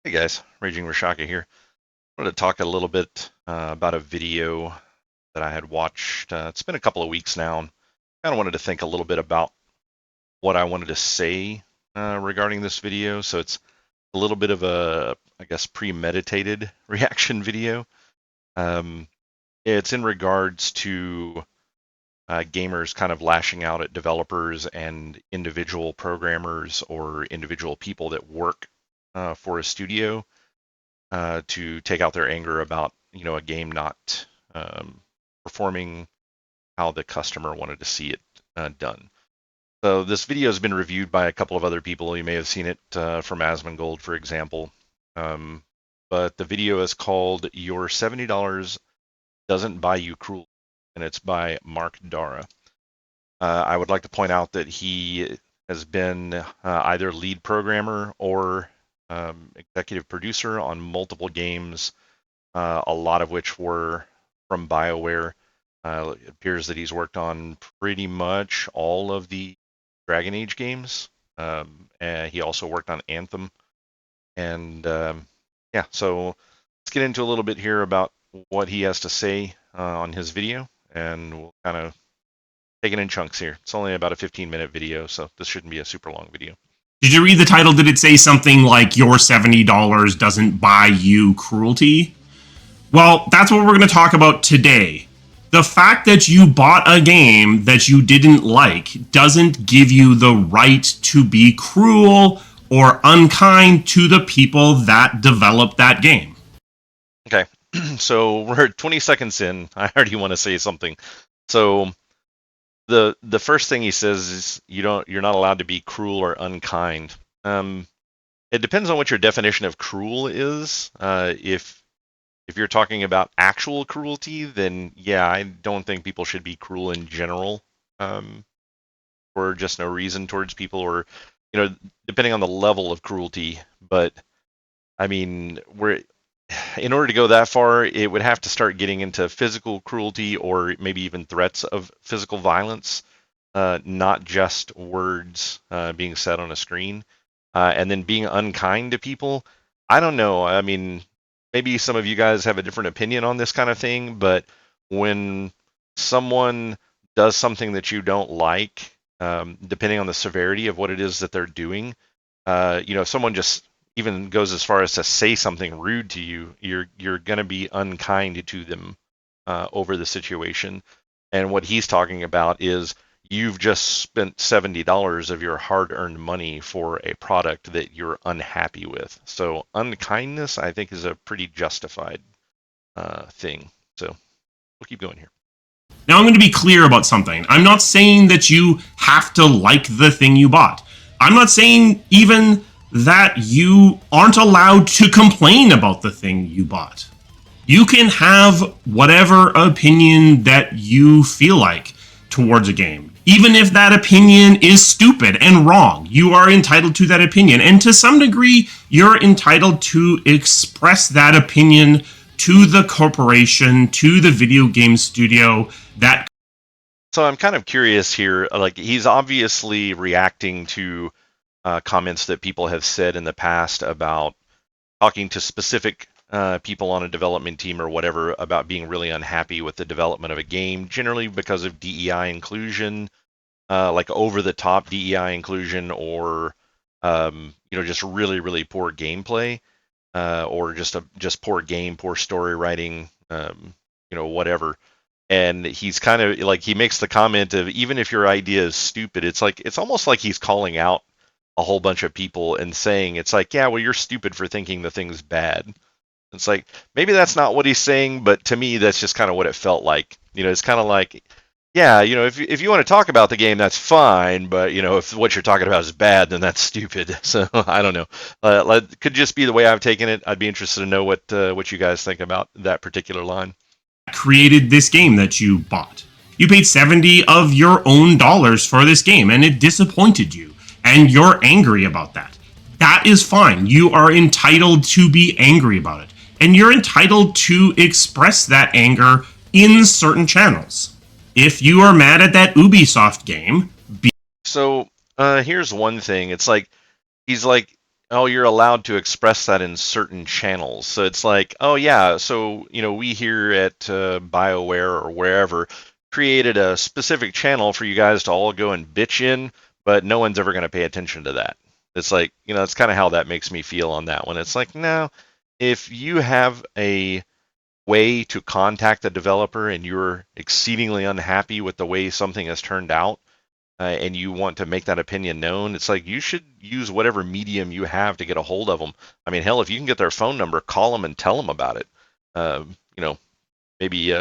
Hey guys, RagingRashaka here. I wanted to talk a little bit about a video that I had watched. It's been a couple of weeks now. And kind of wanted to think a little bit about what I wanted to say regarding this video. So it's a little bit of a, I guess, premeditated reaction video. Um, it's in regards to gamers kind of lashing out at developers and individual programmers or individual people that work for a studio to take out their anger about a game not performing how the customer wanted to see it done. So this video has been reviewed by a couple of other people. You may have seen it from Asmongold, for example. But the video is called "Your $70 Doesn't Buy You Cruelty," and it's by Mark Darrah. I would like to point out that he has been either lead programmer or executive producer on multiple games, a lot of which were from BioWare. It appears that he's worked on pretty much all of the Dragon Age games. And he also worked on Anthem. And yeah, so let's get into a little bit here about what he has to say on his video, and we'll kind of take it in chunks here. It's only about a 15-minute video, so this shouldn't be a super long video. Did you read the title? Did it say something like "Your $70 doesn't buy you cruelty"? Well, that's what we're going to talk about today. The fact that you bought a game that you didn't like doesn't give you the right to be cruel or unkind to the people that developed that game. Okay, so we're 20 seconds in. I already want to say something. So the first thing he says is you're not allowed to be cruel or unkind. It depends on what your definition of cruel is. If you're talking about actual cruelty, then yeah, I don't think people should be cruel in general, for just no reason towards people, or depending on the level of cruelty. But I mean, in order to go that far, it would have to start getting into physical cruelty or maybe even threats of physical violence, not just words being said on a screen, and then being unkind to people. I don't know. I mean, maybe some of you guys have a different opinion on this kind of thing, but when someone does something that you don't like, depending on the severity of what it is that they're doing, if someone just even goes as far as to say something rude to you, you're going to be unkind to them over the situation. And what he's talking about is you've just spent $70 of your hard-earned money for a product that you're unhappy with. So unkindness, I think, is a pretty justified thing. So we'll keep going here. Now, I'm going to be clear about something. I'm not saying that you have to like the thing you bought. I'm not saying even that you aren't allowed to complain about the thing you bought. You can have whatever opinion that you feel like towards a game. Even if that opinion is stupid and wrong, you are entitled to that opinion. And to some degree, you're entitled to express that opinion to the corporation, to the video game studio that. So I'm kind of curious here. Like, he's obviously reacting to comments that people have said in the past about talking to specific people on a development team or whatever about being really unhappy with the development of a game, generally because of DEI inclusion, like over-the-top DEI inclusion, or just really, really poor gameplay, or just poor game, poor story writing, whatever. And he's kind of like, he makes the comment of, even if your idea is stupid, it's almost like he's calling out a whole bunch of people and saying, it's like, yeah, well, you're stupid for thinking the thing's bad. It's like, maybe that's not what he's saying, but to me, that's just kind of what it felt like. It's kind of like, yeah, if you want to talk about the game, that's fine, but if what you're talking about is bad, then that's stupid. So I don't know. Could just be the way I've taken it. I'd be interested to know what you guys think about that particular line. Created this game that you bought. You paid 70 of your own dollars for this game, and it disappointed you, and you're angry about that. That is fine. You are entitled to be angry about it, and you're entitled to express that anger in certain channels. If you are mad at that Ubisoft game, so here's one thing. It's like, he's like, oh, you're allowed to express that in certain channels. So it's like, oh yeah, so we here at BioWare or wherever created a specific channel for you guys to all go and bitch in, but no one's ever going to pay attention to that. It's like, it's kind of how that makes me feel on that one. It's like, no, if you have a way to contact the developer and you're exceedingly unhappy with the way something has turned out, and you want to make that opinion known, it's like you should use whatever medium you have to get a hold of them. I mean, hell, if you can get their phone number, call them and tell them about it. Uh, you know, maybe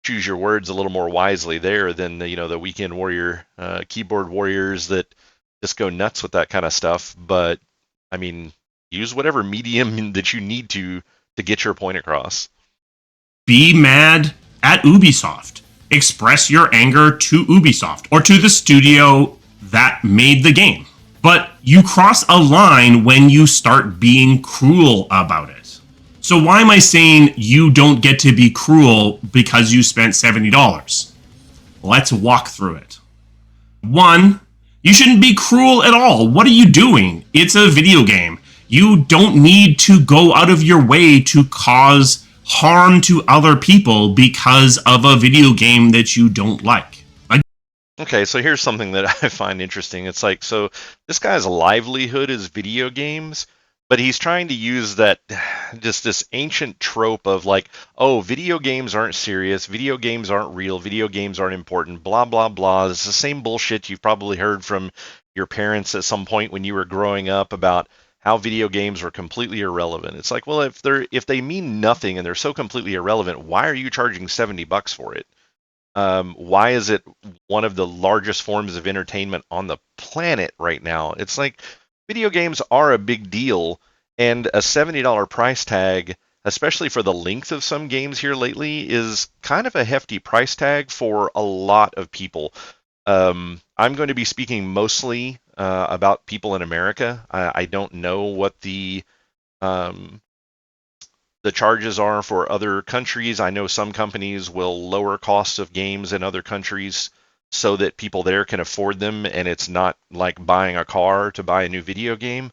choose your words a little more wisely there than the weekend warrior, keyboard warriors that just go nuts with that kind of stuff. But I mean, use whatever medium that you need to get your point across. Be mad at Ubisoft. Express your anger to Ubisoft or to the studio that made the game. But you cross a line when you start being cruel about it. So why am I saying you don't get to be cruel because you spent $70? Let's walk through it. One, you shouldn't be cruel at all. What are you doing? It's a video game. You don't need to go out of your way to cause harm to other people because of a video game that you don't like. Okay, so here's something that I find interesting. It's like, so this guy's livelihood is video games, but he's trying to use that, just this ancient trope of like, oh, video games aren't serious, video games aren't real, video games aren't important, blah, blah, blah. It's the same bullshit you've probably heard from your parents at some point when you were growing up about how video games were completely irrelevant. It's like, well, if they mean nothing and they're so completely irrelevant, why are you charging $70 for it? Why is it one of the largest forms of entertainment on the planet right now? It's like video games are a big deal, and a $70 price tag, especially for the length of some games here lately, is kind of a hefty price tag for a lot of people. I'm going to be speaking mostly about people in America. I don't know what um, the charges are for other countries. I know some companies will lower costs of games in other countries so that people there can afford them, and it's not like buying a car to buy a new video game.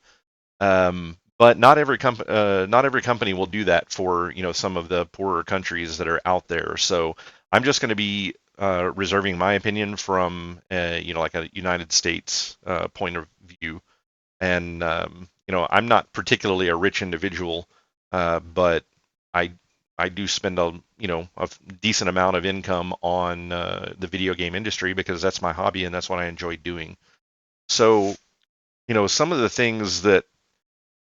But not every company will do that for some of the poorer countries that are out there. So I'm just going to be reserving my opinion from like a United States point of view, and I'm not particularly a rich individual, but I I do spend a decent amount of income on the video game industry because that's my hobby and that's what I enjoy doing. So some of the things that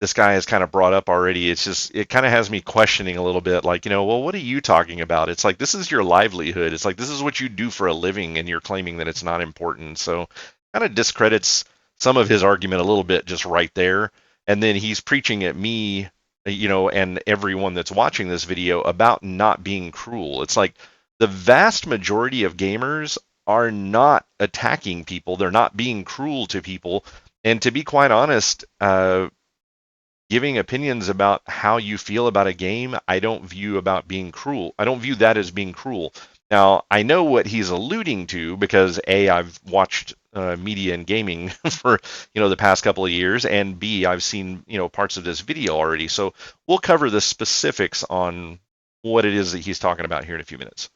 this guy has kind of brought up already, it kind of has me questioning a little bit, like, well, what are you talking about? It's like, this is your livelihood. It's like, this is what you do for a living, and you're claiming that it's not important. So kind of discredits some of his argument a little bit just right there. And then he's preaching at me, and everyone that's watching this video about not being cruel. It's like the vast majority of gamers are not attacking people. They're not being cruel to people. And to be quite honest, giving opinions about how you feel about a game, I don't view about being cruel. I don't view that as being cruel. Now, I know what he's alluding to because A, I've watched media and gaming for the past couple of years, and B, I've seen parts of this video already. So we'll cover the specifics on what it is that he's talking about here in a few minutes.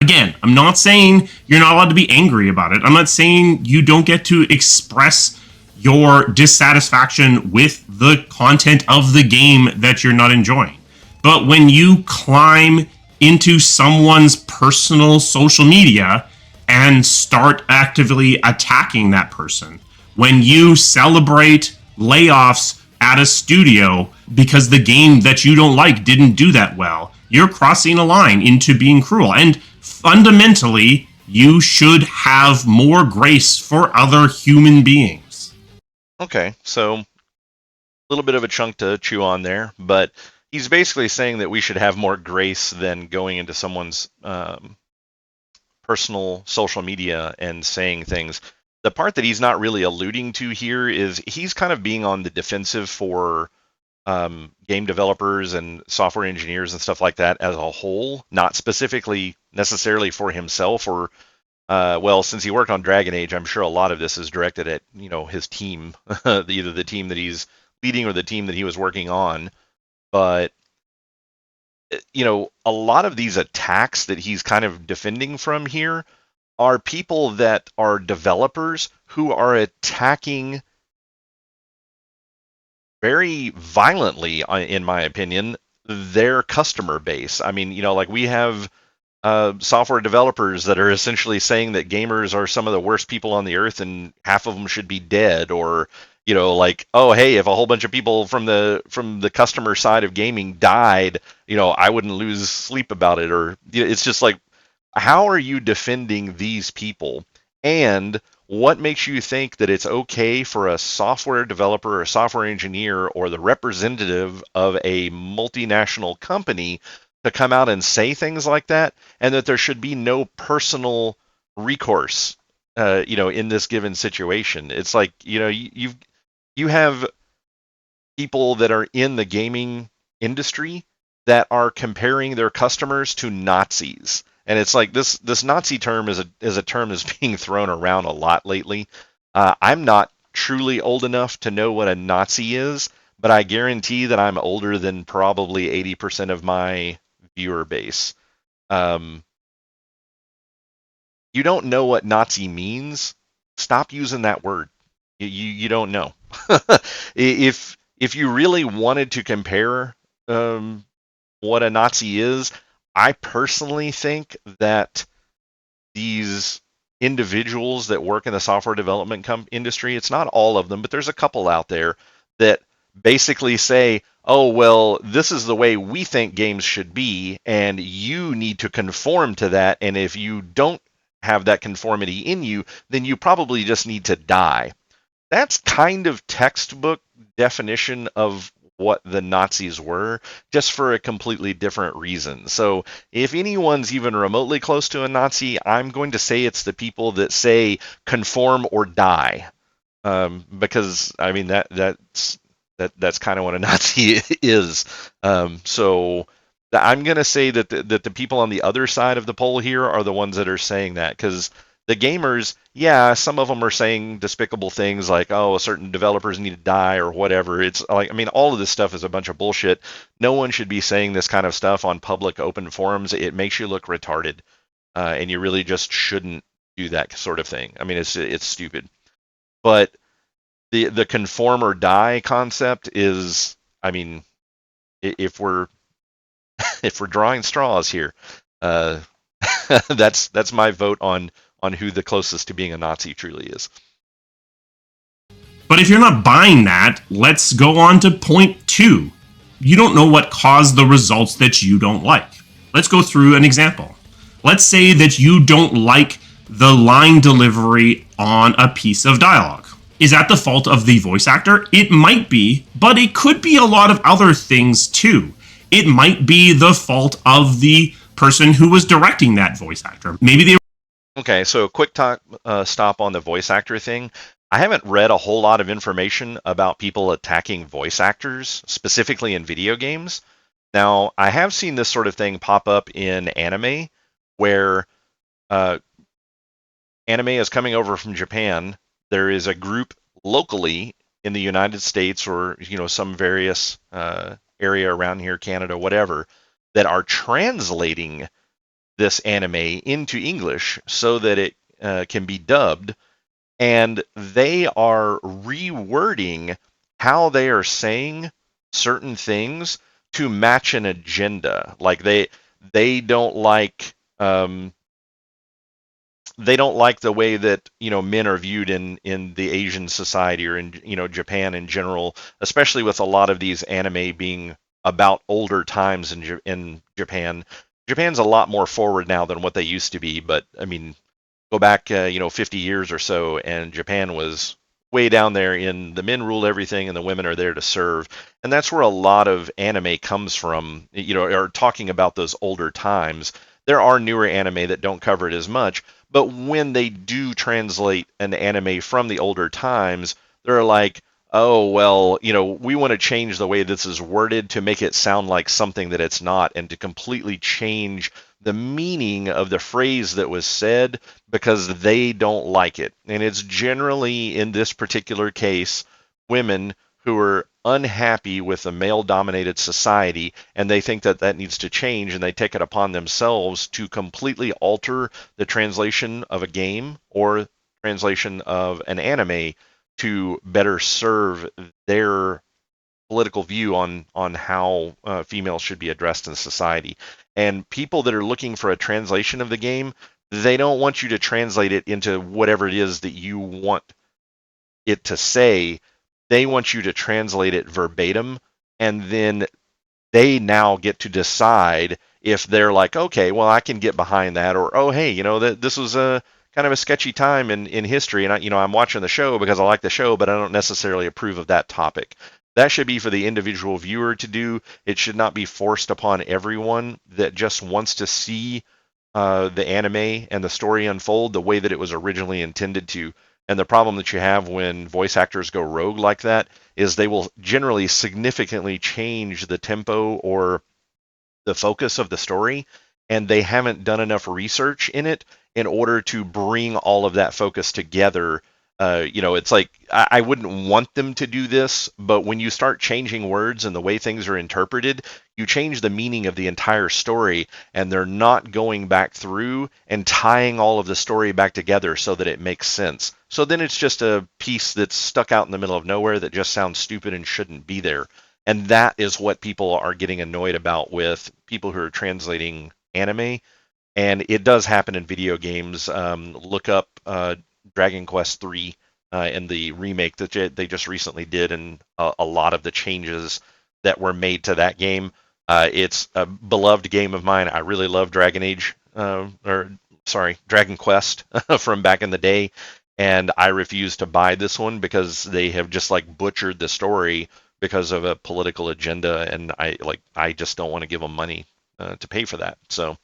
Again, I'm not saying you're not allowed to be angry about it. I'm not saying you don't get to express your dissatisfaction with the content of the game that you're not enjoying. But when you climb into someone's personal social media and start actively attacking that person, when you celebrate layoffs at a studio because the game that you don't like didn't do that well, you're crossing a line into being cruel. And fundamentally, you should have more grace for other human beings. Okay, so a little bit of a chunk to chew on there, but he's basically saying that we should have more grace than going into someone's personal social media and saying things. The part that he's not really alluding to here is he's kind of being on the defensive for game developers and software engineers and stuff like that as a whole, not specifically necessarily for himself or well, since he worked on Dragon Age, I'm sure a lot of this is directed at his team, either the team that he's leading or the team that he was working on. But a lot of these attacks that he's kind of defending from here are people that are developers who are attacking very violently, in my opinion, their customer base. I mean, like we have software developers that are essentially saying that gamers are some of the worst people on the earth and half of them should be dead, or like, oh hey, if a whole bunch of people from the customer side of gaming died, I wouldn't lose sleep about it. Or it's just like, how are you defending these people? And what makes you think that it's okay for a software developer or a software engineer or the representative of a multinational company to come out and say things like that, and that there should be no personal recourse, in this given situation? It's like, you have people that are in the gaming industry that are comparing their customers to Nazis. And it's like this Nazi term is a term that's being thrown around a lot lately. I'm not truly old enough to know what a Nazi is, but I guarantee that I'm older than probably 80% of my viewer base. Um, you don't know what Nazi means, stop using that word. You don't know. If you really wanted to compare what a Nazi is, I personally think that these individuals that work in the software development industry, it's not all of them, but there's a couple out there that basically say, oh, well, this is the way we think games should be, and you need to conform to that. And if you don't have that conformity in you, then you probably just need to die. That's kind of textbook definition of what the Nazis were, just for a completely different reason. So if anyone's even remotely close to a Nazi, I'm going to say it's the people that say conform or die, because I mean that's kind of what a Nazi is. So I'm going to say that the people on the other side of the poll here are the ones that are saying that, because the gamers, yeah, some of them are saying despicable things like, oh, certain developers need to die or whatever. It's like, I mean, all of this stuff is a bunch of bullshit. No one should be saying this kind of stuff on public open forums. It makes you look retarded, and you really just shouldn't do that sort of thing. I mean, it's stupid. But the conform or die concept is, I mean, if we're if we're drawing straws here, uh, that's my vote on who the closest to being a Nazi truly is. But if you're not buying that, let's go on to point 2. You don't know what caused the results that you don't like. Let's go through an example. Let's say that you don't like the line delivery on a piece of dialogue. Is that the fault of the voice actor? It might be, but it could be a lot of other things too. It might be the fault of the person who was directing that voice actor. Maybe they. Okay, so a quick stop on the voice actor thing. I haven't read a whole lot of information about people attacking voice actors, specifically in video games. Now, I have seen this sort of thing pop up in anime, where anime is coming over from Japan. There is a group locally in the United States, or some various area around here, Canada, whatever, that are translating this anime into English so that it can be dubbed, and they are rewording how they are saying certain things to match an agenda. Like they don't like they don't like the way that men are viewed in the Asian society, or in Japan in general, especially with a lot of these anime being about older times in Japan. Japan's a lot more forward now than what they used to be, but I mean, go back 50 years or so, and Japan was way down there in the men rule everything and the women are there to serve. And that's where a lot of anime comes from, are talking about those older times. There are newer anime that don't cover it as much, but when they do translate an anime from the older times, they're like, oh, well, we want to change the way this is worded to make it sound like something that it's not, and to completely change the meaning of the phrase that was said because they don't like it. And it's generally, in this particular case, women who are unhappy with a male-dominated society, and they think that that needs to change, and they take it upon themselves to completely alter the translation of a game or translation of an anime to better serve their political view on how females should be addressed in society. And people that are looking for a translation of the game, they don't want you to translate it into whatever it is that you want it to say. They want you to translate it verbatim, and then they now get to decide if they're like, okay, well, I can get behind that, or oh, hey, that this was a kind of a sketchy time in history, and I'm watching the show because I like the show, but I don't necessarily approve of that topic. That should be for the individual viewer to do. It should not be forced upon everyone that just wants to see the anime and the story unfold the way that it was originally intended to. And the problem that you have when voice actors go rogue like that is they will generally significantly change the tempo or the focus of the story, and they haven't done enough research in it in order to bring all of that focus together. It's like I wouldn't want them to do this, but when you start changing words and the way things are interpreted, you change the meaning of the entire story, and they're not going back through and tying all of the story back together so that it makes sense. So then it's just a piece that's stuck out in the middle of nowhere that just sounds stupid and shouldn't be there. And that is what people are getting annoyed about with people who are translating anime. And it does happen in video games. Look up Dragon Quest III and the remake that they just recently did, and a lot of the changes that were made to that game. It's a beloved game of mine. I really love Dragon Quest from back in the day, and I refuse to buy this one because they have just like butchered the story because of a political agenda, and I just don't want to give them money to pay for that. So,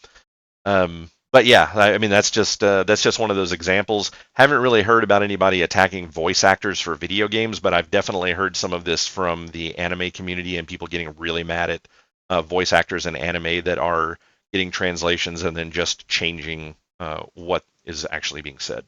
but yeah, I mean that's just one of those examples. Haven't really heard about anybody attacking voice actors for video games, but I've definitely heard some of this from the anime community and people getting really mad at voice actors in anime that are getting translations and then just changing what is actually being said.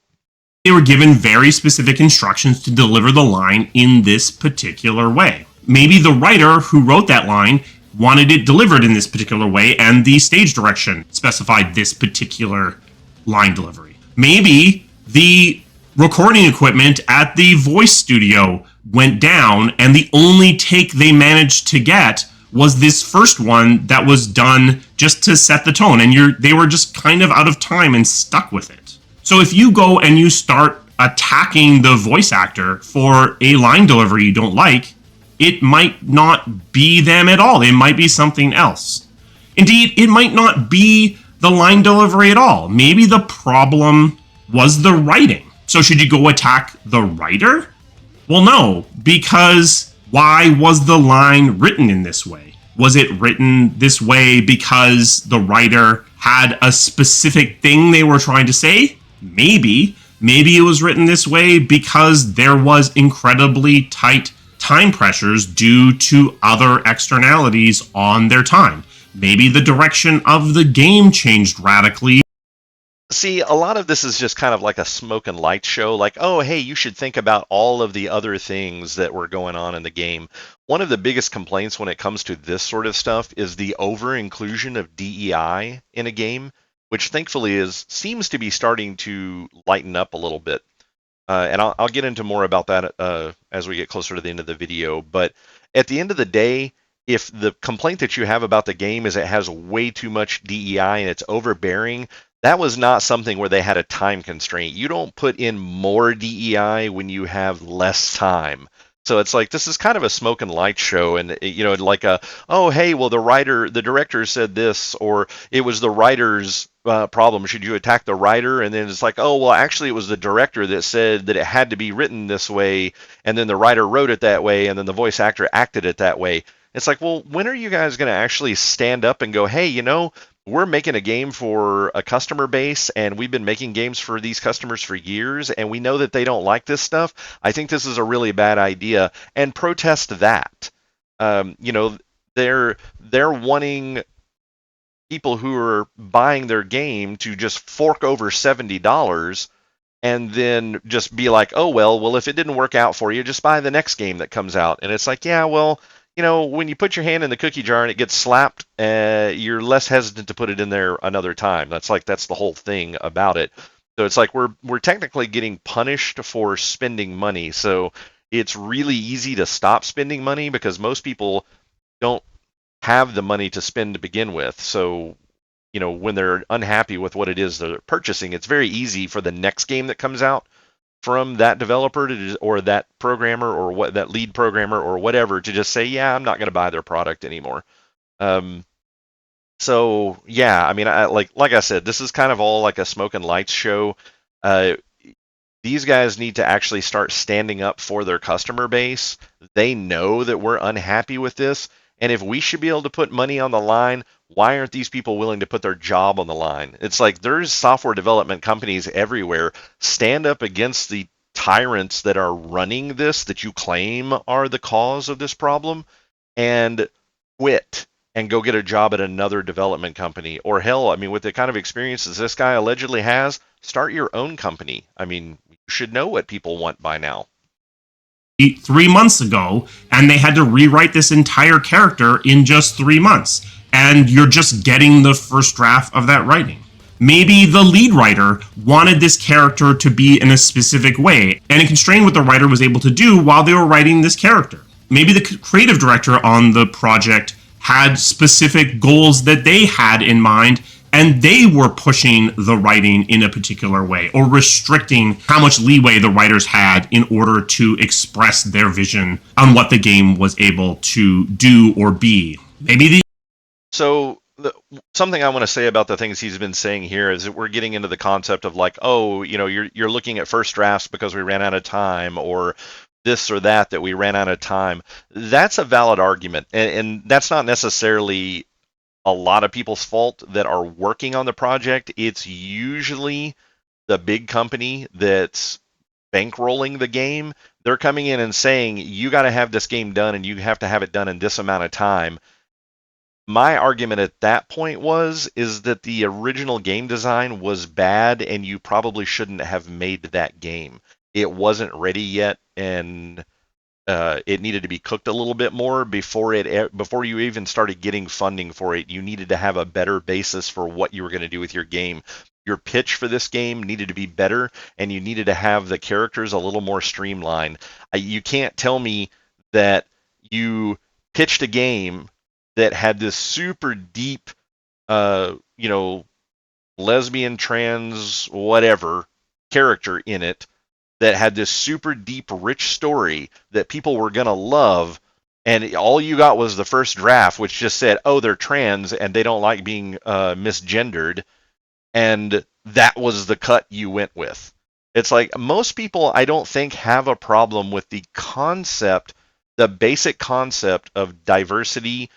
They were given very specific instructions to deliver the line in this particular way. Maybe the writer who wrote that line wanted it delivered in this particular way, and the stage direction specified this particular line delivery. Maybe the recording equipment at the voice studio went down, and the only take they managed to get was this first one that was done just to set the tone, and they were just kind of out of time and stuck with it. So if you go and you start attacking the voice actor for a line delivery you don't like, it might not be them at all. It might be something else. Indeed, it might not be the line delivery at all. Maybe the problem was the writing. So should you go attack the writer? Well, no, because why was the line written in this way? Was it written this way because the writer had a specific thing they were trying to say? Maybe. Maybe it was written this way because there was incredibly tight time pressures due to other externalities on their time. Maybe the direction of the game changed radically. See, a lot of this is just kind of like a smoke and light show, like, oh, hey, you should think about all of the other things that were going on in the game. One of the biggest complaints when it comes to this sort of stuff is the over-inclusion of DEI in a game, which thankfully seems to be starting to lighten up a little bit. And I'll get into more about that as we get closer to the end of the video. But at the end of the day, if the complaint that you have about the game is it has way too much DEI and it's overbearing, that was not something where they had a time constraint. You don't put in more DEI when you have less time. So it's like this is kind of a smoke and light show, and like oh hey, well the director said this, or it was the writer's problem. Should you attack the writer? And then it's like, oh well, actually it was the director that said that it had to be written this way, and then the writer wrote it that way, and then the voice actor acted it that way. It's like, well, when are you guys going to actually stand up and go, hey, we're making a game for a customer base, and we've been making games for these customers for years, and we know that they don't like this stuff. I think this is a really bad idea, and protest that. They're wanting people who are buying their game to just fork over $70 and then just be like, oh, well, if it didn't work out for you, just buy the next game that comes out. And it's like, yeah, well, when you put your hand in the cookie jar and it gets slapped, you're less hesitant to put it in there another time. That's the whole thing about it. So it's like we're technically getting punished for spending money. So it's really easy to stop spending money because most people don't have the money to spend to begin with. So when they're unhappy with what it is they're purchasing, it's very easy for the next game that comes out from that developer or that programmer or what that lead programmer or whatever to just say, yeah, I'm not going to buy their product anymore. Um, so yeah, I mean, like I said, this is kind of all like a smoke and lights show. Uh, these guys need to actually start standing up for their customer base. They know that we're unhappy with this. And if we should be able to put money on the line, why aren't these people willing to put their job on the line? It's like there's software development companies everywhere. Stand up against the tyrants that are running this, that you claim are the cause of this problem, and quit and go get a job at another development company. Or hell, I mean, with the kind of experiences this guy allegedly has, start your own company. I mean, you should know what people want by now. 3 months ago, and they had to rewrite this entire character in just 3 months. And you're just getting the first draft of that writing. Maybe the lead writer wanted this character to be in a specific way, and it constrained what the writer was able to do while they were writing this character. Maybe the creative director on the project had specific goals that they had in mind, and they were pushing the writing in a particular way or restricting how much leeway the writers had in order to express their vision on what the game was able to do or be. Maybe the So something I want to say about the things he's been saying here is that we're getting into the concept of like, oh, you're looking at first drafts because we ran out of time, or this or that we ran out of time. That's a valid argument, and that's not necessarily a lot of people's fault that are working on the project. It's usually the big company that's bankrolling the game. They're coming in and saying, you got to have this game done and you have to have it done in this amount of time. My argument at that point is that the original game design was bad and you probably shouldn't have made that game. It wasn't ready yet, and it needed to be cooked a little bit more before you even started getting funding for it. You needed to have a better basis for what you were going to do with your game. Your pitch for this game needed to be better, and you needed to have the characters a little more streamlined. You can't tell me that you pitched a game that had this super deep, you know, lesbian, trans, whatever character in it that had this super deep, rich story that people were going to love. And all you got was the first draft, which just said, oh, they're trans and they don't like being misgendered. And that was the cut you went with. It's like most people, I don't think, have a problem with the concept, the basic concept of diversity,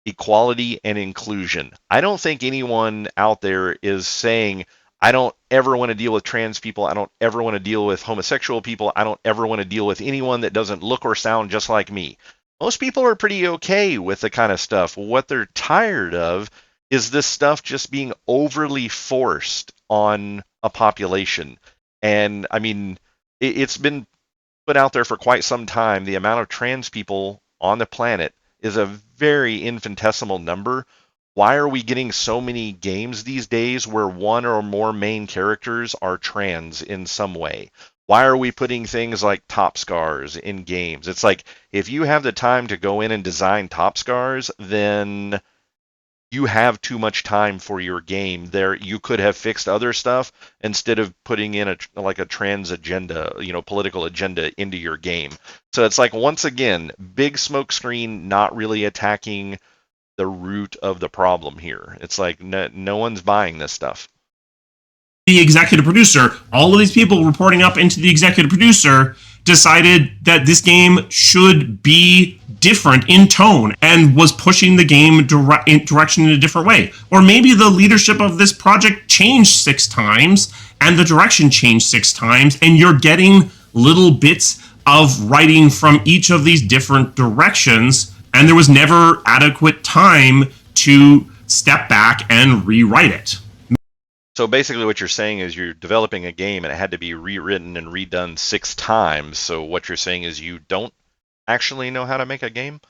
equality, and inclusion. I don't think anyone out there is saying, I don't ever want to deal with trans people. I don't ever want to deal with homosexual people. I don't ever want to deal with anyone that doesn't look or sound just like me. Most people are pretty okay with the kind of stuff. What they're tired of is this stuff just being overly forced on a population. And I mean, it's been put out there for quite some time. The amount of trans people on the planet is a very infinitesimal number. Why are we getting so many games these days where one or more main characters are trans in some way? Why are we putting things like top scars in games? It's like, if you have the time to go in and design top scars, then you have too much time for your game. There, you could have fixed other stuff instead of putting in a trans agenda, political agenda into your game. So it's like, once again, big smoke screen, not really attacking the root of the problem here. It's like no one's buying this stuff. The executive producer, all of these people reporting up into the executive producer, decided that this game should be different in tone and was pushing the game direction in a different way. Or maybe the leadership of this project changed 6 times and the direction changed 6 times, and you're getting little bits of writing from each of these different directions, and there was never adequate time to step back and rewrite it. So basically, what you're saying is you're developing a game and it had to be rewritten and redone 6 times. So what you're saying is you don't actually know how to make a game?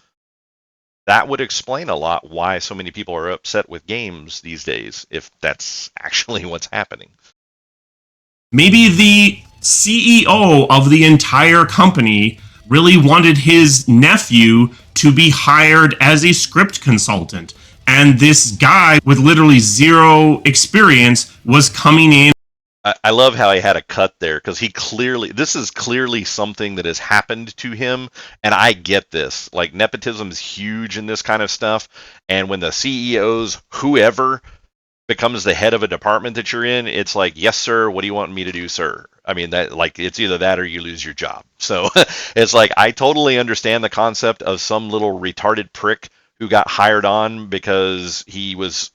That would explain a lot why so many people are upset with games these days, if that's actually what's happening. Maybe the CEO of the entire company really wanted his nephew to be hired as a script consultant. And this guy with literally zero experience was coming in. I love how he had a cut there because this is clearly something that has happened to him. And I get this. Like, nepotism is huge in this kind of stuff. And when the CEOs, whoever, becomes the head of a department that you're in, it's like, yes, sir, what do you want me to do, sir? I mean, that, like, it's either that or you lose your job. So it's like, I totally understand the concept of some little retarded prick who got hired on because he was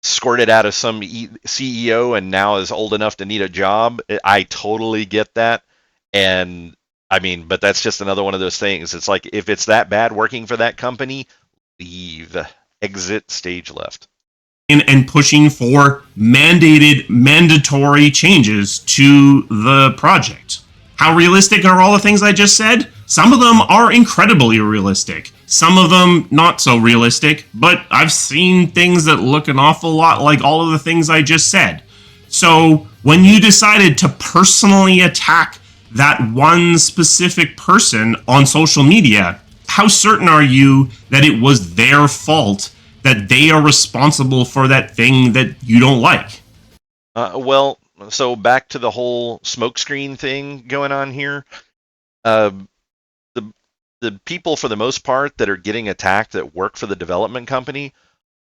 squirted out of some CEO and now is old enough to need a job. I totally get that. And I mean, but that's just another one of those things. It's like, if it's that bad working for that company, leave. Exit stage left. And pushing for mandatory changes to the project. How realistic are all the things I just said? Some of them are incredibly realistic. Some of them not so realistic, but I've seen things that look an awful lot like all of the things I just said. So when you decided to personally attack that one specific person on social media, how certain are you that it was their fault, that they are responsible for that thing that you don't like? Well, so back to the whole smokescreen thing going on here. Uh, the the people, for the most part, that are getting attacked that work for the development company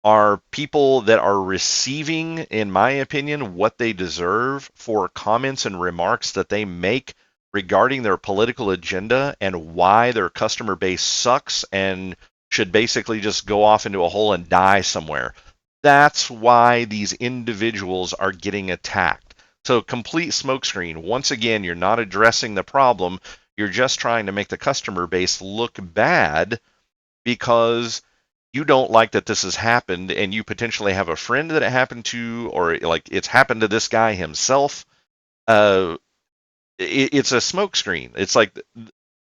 are people that are receiving, in my opinion, what they deserve for comments and remarks that they make regarding their political agenda and why their customer base sucks and should basically just go off into a hole and die somewhere. That's why these individuals are getting attacked. So, complete smokescreen. Once again, you're not addressing the problem. You're just trying to make the customer base look bad because you don't like that this has happened, and you potentially have a friend that it happened to, or like it's happened to this guy himself. It's a smokescreen. It's like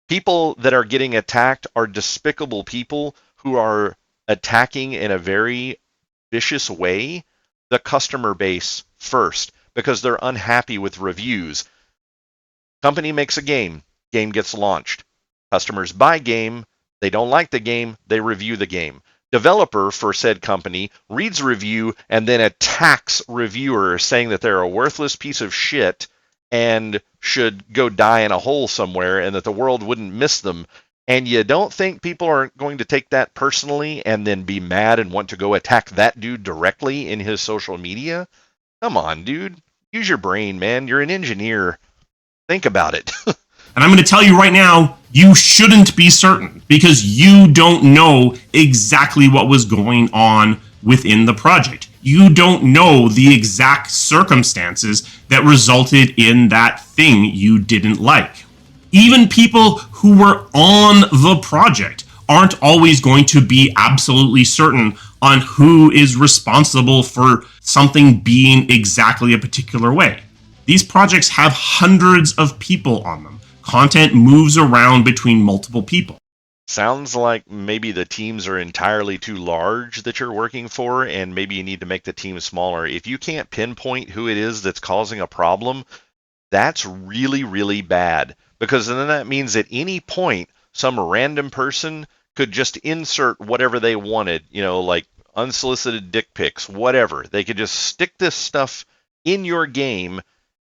people that are getting attacked are despicable people who are attacking in a very vicious way the customer base first because they're unhappy with reviews. Company makes a game, game gets launched. Customers buy game, they don't like the game, they review the game. Developer for said company reads review and then attacks reviewer saying that they're a worthless piece of shit and should go die in a hole somewhere and that the world wouldn't miss them. And you don't think people aren't going to take that personally and then be mad and want to go attack that dude directly in his social media? Come on, dude. Use your brain, man. You're an engineer. Think about it. And I'm going to tell you right now, you shouldn't be certain because you don't know exactly what was going on within the project. You don't know the exact circumstances that resulted in that thing you didn't like. Even people who were on the project aren't always going to be absolutely certain on who is responsible for something being exactly a particular way. These projects have hundreds of people on them. Content moves around between multiple people. Sounds like maybe the teams are entirely too large that you're working for, and maybe you need to make the team smaller. If you can't pinpoint who it is that's causing a problem, that's really, really bad. Because then that means at any point, some random person could just insert whatever they wanted, like unsolicited dick pics, whatever. They could just stick this stuff in your game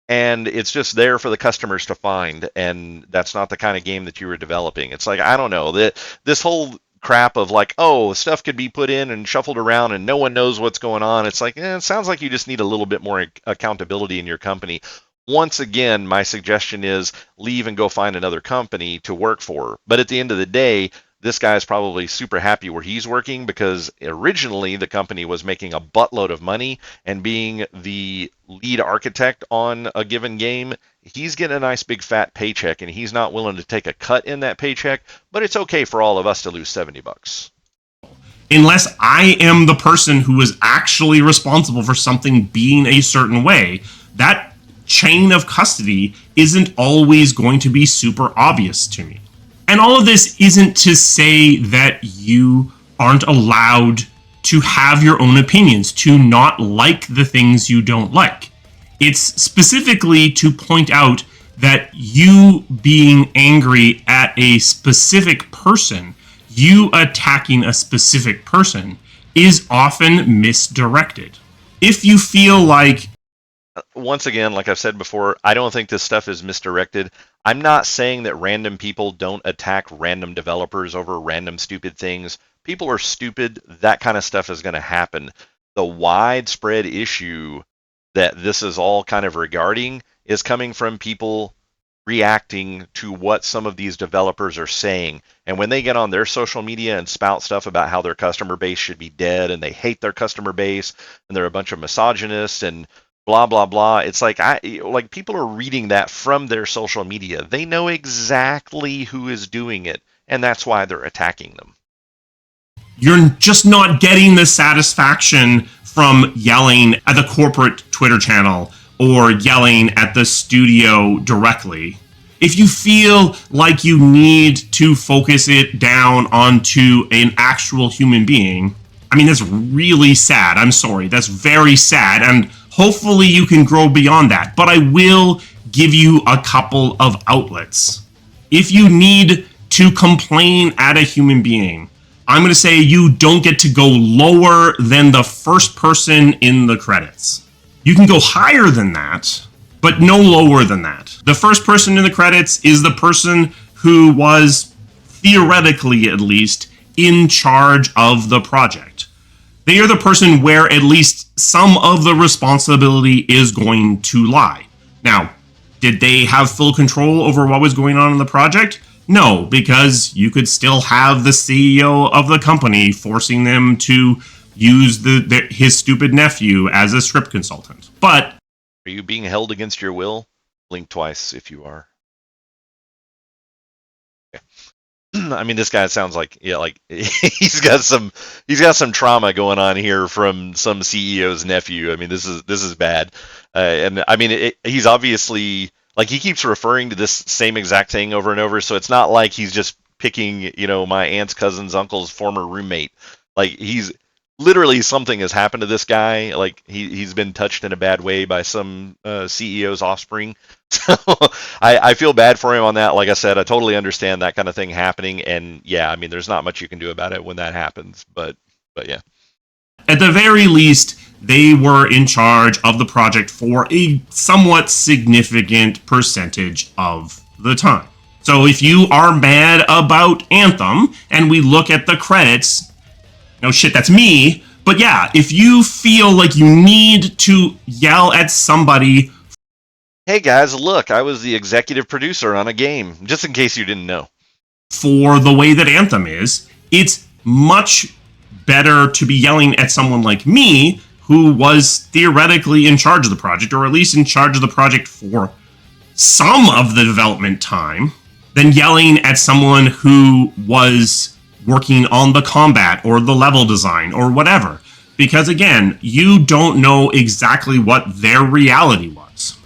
and it's just there for the customers to find, and that's not the kind of game that you were developing. It's like, I don't know, this whole crap of like, oh, stuff could be put in and shuffled around and no one knows what's going on. It's like, it sounds like you just need a little bit more accountability in your company. Once again, my suggestion is leave and go find another company to work for. But at the end of the day, this guy's probably super happy where he's working because originally the company was making a buttload of money, and being the lead architect on a given game, he's getting a nice big fat paycheck, and he's not willing to take a cut in that paycheck, but it's okay for all of us to lose $70. unless I am the person who is actually responsible for something being a certain way, that chain of custody isn't always going to be super obvious to me. And all of this isn't to say that you aren't allowed to have your own opinions, to not like the things you don't like. It's specifically to point out that you being angry at a specific person, you attacking a specific person, is often misdirected. If you feel like, once again, like I've said before, I don't think this stuff is misdirected. I'm not saying that random people don't attack random developers over random stupid things. People are stupid. That kind of stuff is going to happen. The widespread issue that this is all kind of regarding is coming from people reacting to what some of these developers are saying. And when they get on their social media and spout stuff about how their customer base should be dead and they hate their customer base and they're a bunch of misogynists and blah blah blah, it's like people are reading that from their social media. They know exactly who is doing it, and that's why they're attacking them. you're just not getting the satisfaction from yelling at the corporate Twitter channel or yelling at the studio directly. If you feel like you need to focus it down onto an actual human being, I mean, that's really sad. I'm sorry. That's very sad. And hopefully you can grow beyond that. But I will give you a couple of outlets. If you need to complain at a human being, I'm going to say you don't get to go lower than the first person in the credits. You can go higher than that, but no lower than that. The first person in the credits is the person who was, theoretically at least, in charge of the project. They are the person where at least some of the responsibility is going to lie. Now, did they have full control over what was going on in the project? No, because you could still have the CEO of the company forcing them to use his stupid nephew as a script consultant. But are you being held against your will? Blink twice if you are. Okay. I mean, this guy sounds like he's got some trauma going on here from some CEO's nephew. I mean, this is bad, and I mean, he's obviously he keeps referring to this same exact thing over and over. So it's not like he's just picking my aunt's cousin's uncle's former roommate. Like he's literally something has happened to this guy. Like he's been touched in a bad way by some CEO's offspring. So I feel bad for him on that. Like I said, I totally understand that kind of thing happening. And yeah, I mean, there's not much you can do about it when that happens. But yeah. At the very least, they were in charge of the project for a somewhat significant percentage of the time. So if you are mad about Anthem and we look at the credits, no shit, that's me. But yeah, if you feel like you need to yell at somebody, hey guys, look, I was the executive producer on a game, just in case you didn't know. For the way that Anthem is, it's much better to be yelling at someone like me, who was theoretically in charge of the project, or at least in charge of the project for some of the development time, than yelling at someone who was working on the combat or the level design or whatever. Because again, you don't know exactly what their reality was.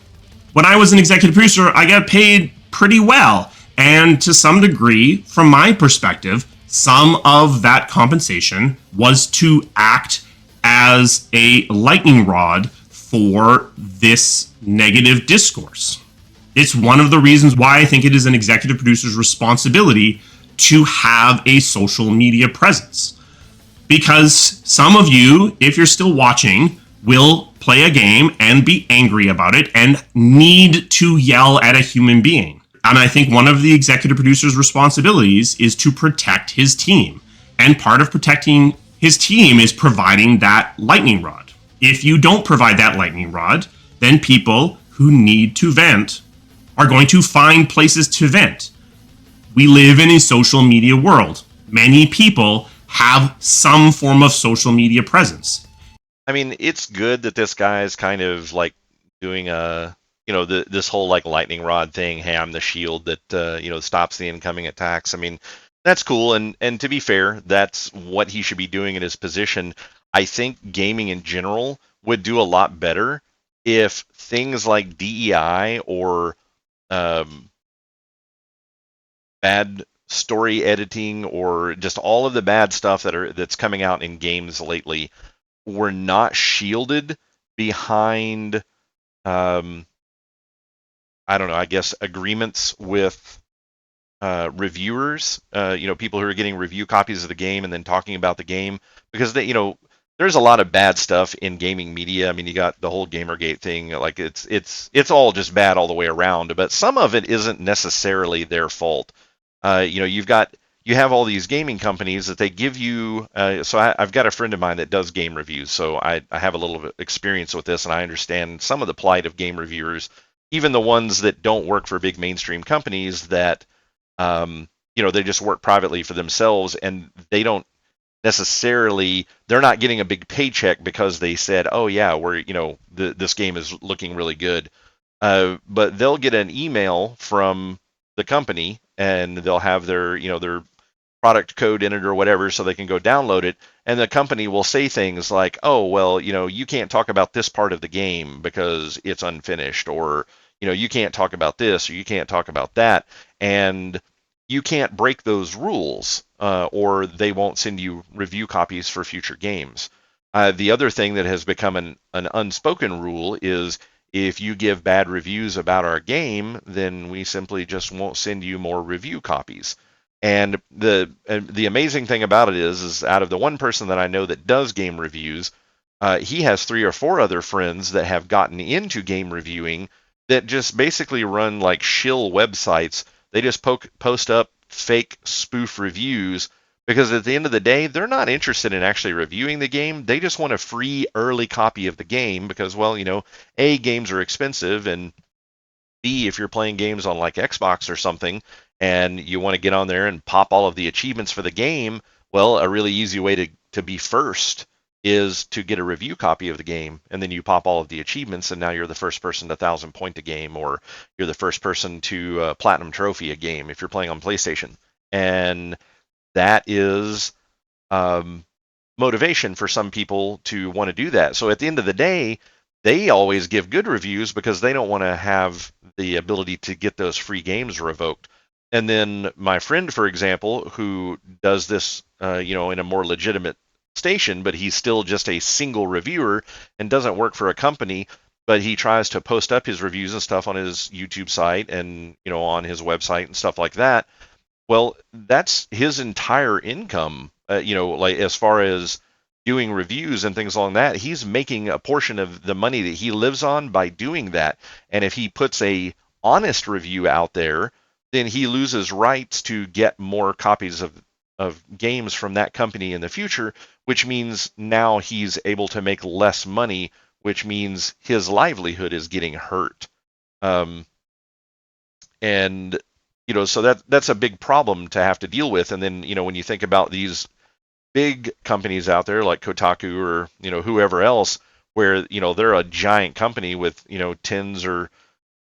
When I was an executive producer, I got paid pretty well. And to some degree, from my perspective, some of that compensation was to act as a lightning rod for this negative discourse. It's one of the reasons why I think it is an executive producer's responsibility to have a social media presence. Because some of you, if you're still watching, will play a game and be angry about it and need to yell at a human being. And I think one of the executive producer's responsibilities is to protect his team. And part of protecting his team is providing that lightning rod. If you don't provide that lightning rod, then people who need to vent are going to find places to vent. We live in a social media world. Many people have some form of social media presence. I mean, it's good that this guy is kind of doing this whole lightning rod thing. Hey, I'm the shield that stops the incoming attacks. I mean, That's cool, and to be fair, that's what he should be doing in his position. I think gaming in general would do a lot better if things like DEI or um, bad story editing or just all of the bad stuff that's coming out in games lately were not shielded behind um, I don't know, I guess agreements with reviewers, people who are getting review copies of the game and then talking about the game because there's a lot of bad stuff in gaming media. I mean, you got the whole GamerGate thing, like it's all just bad all the way around. But some of it isn't necessarily their fault. You have all these gaming companies that they give you. I've got a friend of mine that does game reviews, so I have a little experience with this, and I understand some of the plight of game reviewers, even the ones that don't work for big mainstream companies that they just work privately for themselves and they don't necessarily they're not getting a big paycheck because they said, oh yeah, this game is looking really good. But they'll get an email from the company and they'll have their product code in it or whatever so they can go download it, and the company will say things like, oh well, you can't talk about this part of the game because it's unfinished, or you can't talk about this or you can't talk about that, and you can't break those rules, or they won't send you review copies for future games. The other thing that has become an unspoken rule is if you give bad reviews about our game, then we simply just won't send you more review copies. And the amazing thing about it is out of the one person that I know that does game reviews, he has 3 or 4 other friends that have gotten into game reviewing that just basically run like shill websites. They just post up fake spoof reviews because at the end of the day, they're not interested in actually reviewing the game. They just want a free early copy of the game because, well, A, games are expensive, and B, if you're playing games on like Xbox or something and you want to get on there and pop all of the achievements for the game, well, a really easy way to be first is to get a review copy of the game, and then you pop all of the achievements, and now you're the first person to 1,000 point a game, or you're the first person to platinum trophy a game if you're playing on PlayStation. And that is um, motivation for some people to want to do that. So at the end of the day, they always give good reviews because they don't want to have the ability to get those free games revoked. And then my friend, for example, who does this, in a more legitimate station, but he's still just a single reviewer and doesn't work for a company, but he tries to post up his reviews and stuff on his YouTube site and on his website and stuff like that. Well, that's his entire income, like as far as doing reviews and things along that. He's making a portion of the money that he lives on by doing that. And if he puts a honest review out there, then he loses rights to get more copies of games from that company in the future, which means now he's able to make less money, which means his livelihood is getting hurt. Um, and so that's a big problem to have to deal with. And then when you think about these big companies out there like Kotaku or whoever else, where they're a giant company with tens or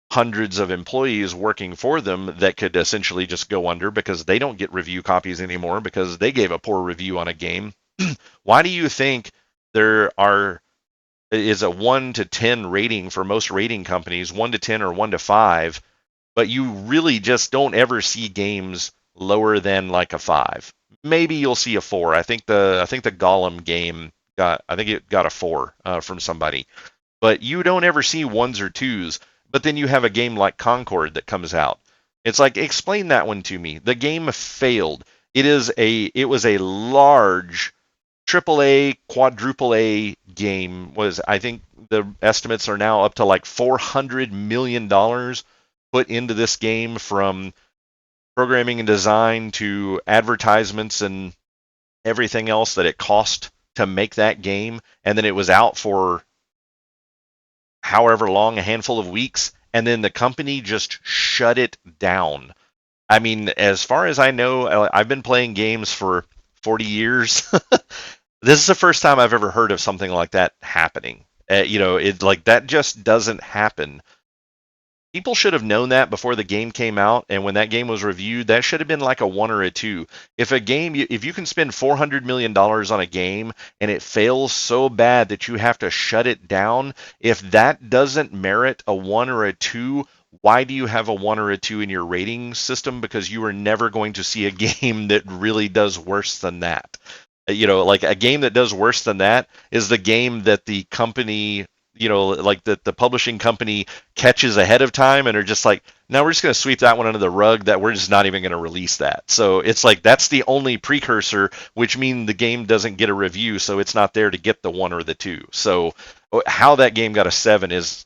hundreds of employees working for them that could essentially just go under because they don't get review copies anymore because they gave a poor review on a game. Why do you think there is a 1 to 10 rating for most rating companies, 1 to 10 or 1 to 5, but you really just don't ever see games lower than like a 5. Maybe you'll see a 4. I think the Gollum game got a 4 from somebody, but you don't ever see ones or twos. But then you have a game like Concord that comes out. It's like, explain that one to me. The game failed. It was a large triple A, quadruple A game. I think the estimates are now up to like $400 million put into this game, from programming and design to advertisements and everything else that it cost to make that game. And then it was out for however long, a handful of weeks, and then the company just shut it down. I mean, as far as I know, I've been playing games for 40 years. This is the first time I've ever heard of something like that happening. It like that just doesn't happen. People should have known that before the game came out, and when that game was reviewed, that should have been like a 1 or a 2. If you can spend $400 million on a game and it fails so bad that you have to shut it down, if that doesn't merit a 1 or a 2, why do you have a 1 or a 2 in your rating system? Because you are never going to see a game that really does worse than that. Like a game that does worse than that is the game that the company, like the publishing company catches ahead of time and are just like, no, we're just going to sweep that one under the rug, that we're just not even going to release that. So it's like that's the only precursor, which means the game doesn't get a review, so it's not there to get the 1 or the 2. So how that game got a 7 is,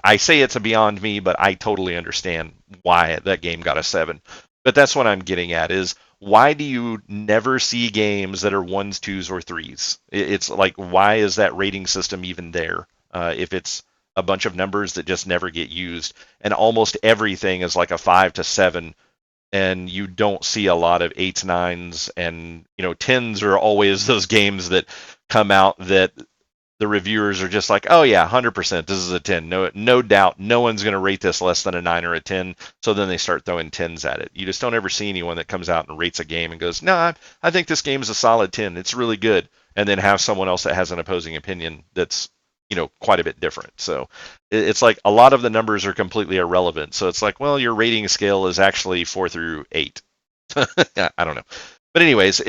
I say it's a beyond me, but I totally understand why that game got a 7. But that's what I'm getting at is, why do you never see games that are ones, twos, or threes? It's like, why is that rating system even there if it's a bunch of numbers that just never get used? And almost everything is like a 5 to 7, and you don't see a lot of eights, nines, and tens are always those games that come out that the reviewers are just like, oh yeah, 100%, this is a 10. No doubt, no one's going to rate this less than a 9 or a 10. So then they start throwing 10s at it. You just don't ever see anyone that comes out and rates a game and goes, no, I think this game is a solid 10. It's really good. And then have someone else that has an opposing opinion that's, quite a bit different. So it's like a lot of the numbers are completely irrelevant. So it's like, well, your rating scale is actually 4 through 8. I don't know. But anyways,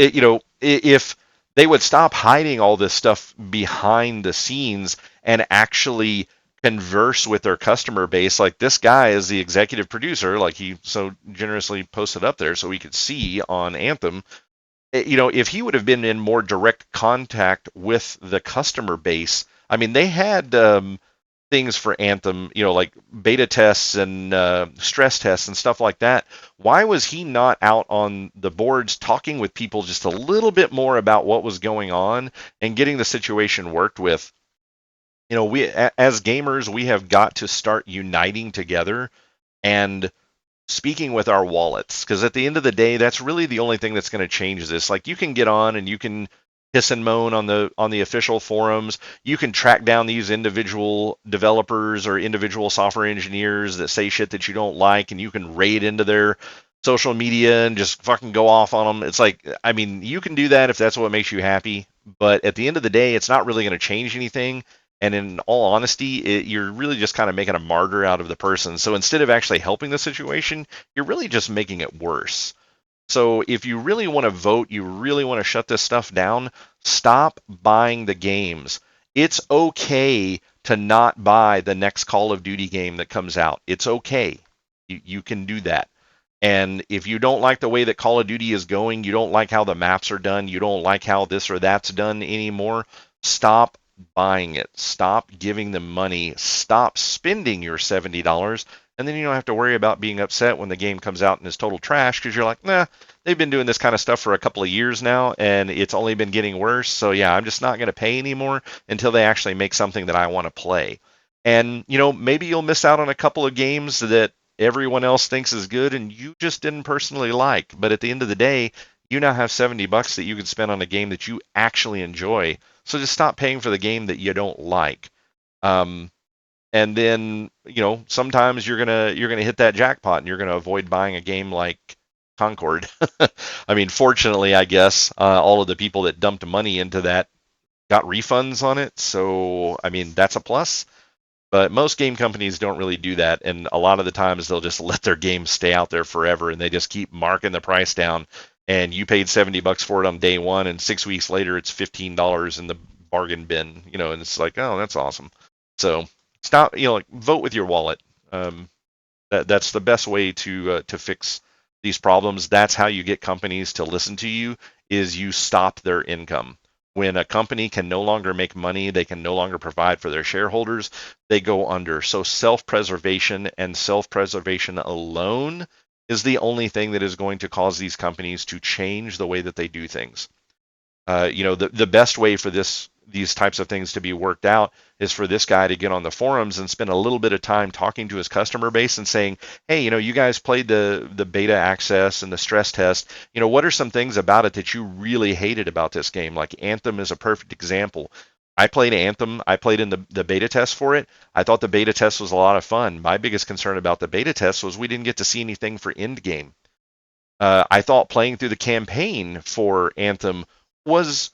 if they would stop hiding all this stuff behind the scenes and actually converse with their customer base. Like, this guy is the executive producer, like he so generously posted up there so we could see on Anthem. If he would have been in more direct contact with the customer base, I mean, they had things for Anthem, like beta tests and stress tests and stuff like that. Why was he not out on the boards talking with people just a little bit more about what was going on and getting the situation worked with? We as gamers, we have got to start uniting together and speaking with our wallets, because at the end of the day, that's really the only thing that's going to change this. Like, you can get on and you can hiss and moan on the official forums. You can track down these individual developers or individual software engineers that say shit that you don't like, and you can raid into their social media and just fucking go off on them. It's like, I mean, you can do that if that's what makes you happy, but at the end of the day, it's not really going to change anything. And in all honesty, you're really just kind of making a martyr out of the person. So instead of actually helping the situation, you're really just making it worse. So if you really want to vote, you really want to shut this stuff down, stop buying the games. It's okay to not buy the next Call of Duty game that comes out. It's okay. You can do that. And if you don't like the way that Call of Duty is going, you don't like how the maps are done, you don't like how this or that's done anymore, stop buying it. Stop giving them money. Stop spending your $70. And then you don't have to worry about being upset when the game comes out and is total trash, because you're like, nah, they've been doing this kind of stuff for a couple of years now and it's only been getting worse. So yeah, I'm just not going to pay anymore until they actually make something that I want to play. And maybe you'll miss out on a couple of games that everyone else thinks is good and you just didn't personally like. But at the end of the day, you now have $70 that you can spend on a game that you actually enjoy. So just stop paying for the game that you don't like. And then sometimes you're gonna hit that jackpot and you're gonna avoid buying a game like Concord. I mean, fortunately, I guess all of the people that dumped money into that got refunds on it. So I mean, that's a plus. But most game companies don't really do that, and a lot of the times they'll just let their games stay out there forever, and they just keep marking the price down. And you paid $70 for it on day one, and 6 weeks later it's $15 in the bargain bin. And it's like, oh, that's awesome. So stop. Like, vote with your wallet. That's the best way to fix these problems. That's how you get companies to listen to you. Is you stop their income. When a company can no longer make money, they can no longer provide for their shareholders, they go under. So self-preservation and self-preservation alone is the only thing that is going to cause these companies to change the way that they do things. The best way for these types of things to be worked out is for this guy to get on the forums and spend a little bit of time talking to his customer base and saying, hey, you guys played the beta access and the stress test. What are some things about it that you really hated about this game? Like Anthem is a perfect example. I played Anthem. I played in the beta test for it. I thought the beta test was a lot of fun. My biggest concern about the beta test was we didn't get to see anything for endgame. I thought playing through the campaign for Anthem was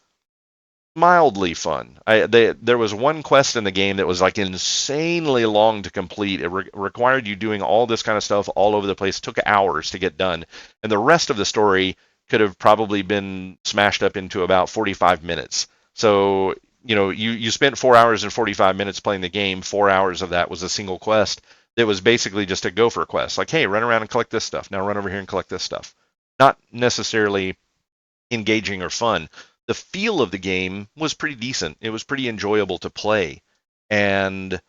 mildly fun. There was one quest in the game that was like insanely long to complete. It required you doing all this kind of stuff all over the place. It took hours to get done, and the rest of the story could have probably been smashed up into about 45 minutes. So you spent 4 hours and 45 minutes playing the game. 4 hours of that was a single quest that was basically just a gopher quest. Like, hey, run around and collect this stuff. Now run over here and collect this stuff. Not necessarily engaging or fun. The feel of the game was pretty decent. It was pretty enjoyable to play. And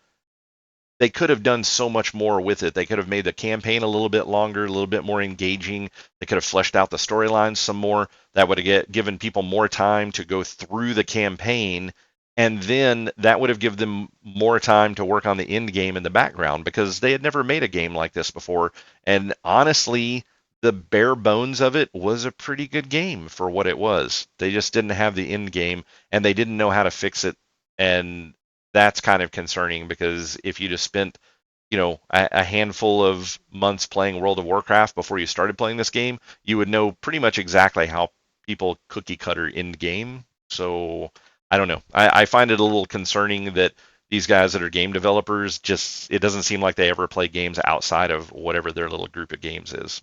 they could have done so much more with it. They could have made the campaign a little bit longer, a little bit more engaging. They could have fleshed out the storylines some more. That would have given people more time to go through the campaign. And then that would have given them more time to work on the end game in the background because they had never made a game like this before. And honestly, the bare bones of it was a pretty good game for what it was. They just didn't have the end game and they didn't know how to fix it. And that's kind of concerning because if you just spent, a handful of months playing World of Warcraft before you started playing this game, you would know pretty much exactly how people cookie cutter end game. So I don't know. I find it a little concerning that these guys that are game developers it doesn't seem like they ever play games outside of whatever their little group of games is.